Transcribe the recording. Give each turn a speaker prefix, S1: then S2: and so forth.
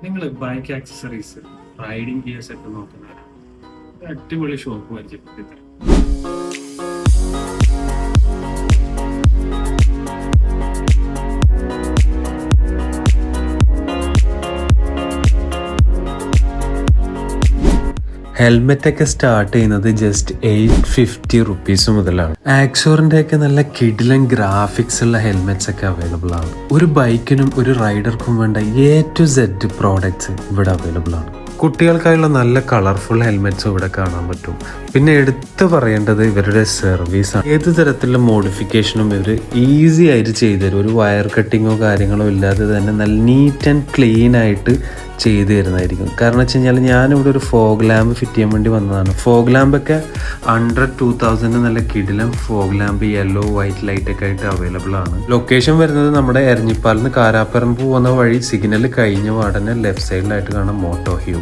S1: നിങ്ങൾ bike accessories riding gears ഒക്കെ നോക്കുന്നത് അടിപൊളി ഷോപ്പ് പരിചയപ്പെടുത്തി തരാം.
S2: ഹെൽമെറ്റ് ഒക്കെ സ്റ്റാർട്ട് ചെയ്യുന്നത് ജസ്റ്റ് 850 റുപ്പീസ് മുതലാണ്. ആക്സോറിന്റെ ഒക്കെ നല്ല കിടിലൻ ഗ്രാഫിക്സ് ഉള്ള ഹെൽമെറ്റ്സ് ഒക്കെ അവൈലബിൾ ആണ്. ഒരു ബൈക്കിനും ഒരു റൈഡർക്കും വേണ്ട A to Z പ്രോഡക്ട്സ് ഇവിടെ അവൈലബിൾ ആണ്. കുട്ടികൾക്കായുള്ള നല്ല കളർഫുൾ ഹെൽമെറ്റ്സ് ഇവിടെ കാണാൻ പറ്റും. പിന്നെ എടുത്തു പറയേണ്ടത് ഇവരുടെ സർവീസാണ്. ഏത് തരത്തിലുള്ള മോഡിഫിക്കേഷനും ഇവർ ഈസി ആയിട്ട് ചെയ്തുതരും. ഒരു വയർ കട്ടിങ്ങോ കാര്യങ്ങളോ ഇല്ലാതെ തന്നെ നല്ല നീറ്റ് ആൻഡ് ക്ലീൻ ആയിട്ട് ചെയ്തു തരുന്നതായിരിക്കും. കാരണം വെച്ച് കഴിഞ്ഞാൽ ഞാനിവിടെ ഒരു ഫോഗ് ലാമ്പ് ഫിറ്റ് ചെയ്യാൻ വേണ്ടി വന്നതാണ്. ഫോഗ് ലാമ്പൊക്കെ 100-2000 നല്ല കിടിലം fog lamp yellow white light ഒക്കെ ആയിട്ട് അവൈലബിൾ ആണ്. ലൊക്കേഷൻ വരുന്നത് നമ്മുടെ എരഞ്ഞിപ്പാലിൽ നിന്ന് കാരാപ്പറമ്പ് പോകുന്ന വഴി സിഗ്നൽ കഴിഞ്ഞ ഉടനെ ലെഫ്റ്റ് സൈഡിലായിട്ട് കാണാം മോട്ടോ ഹ്യൂ.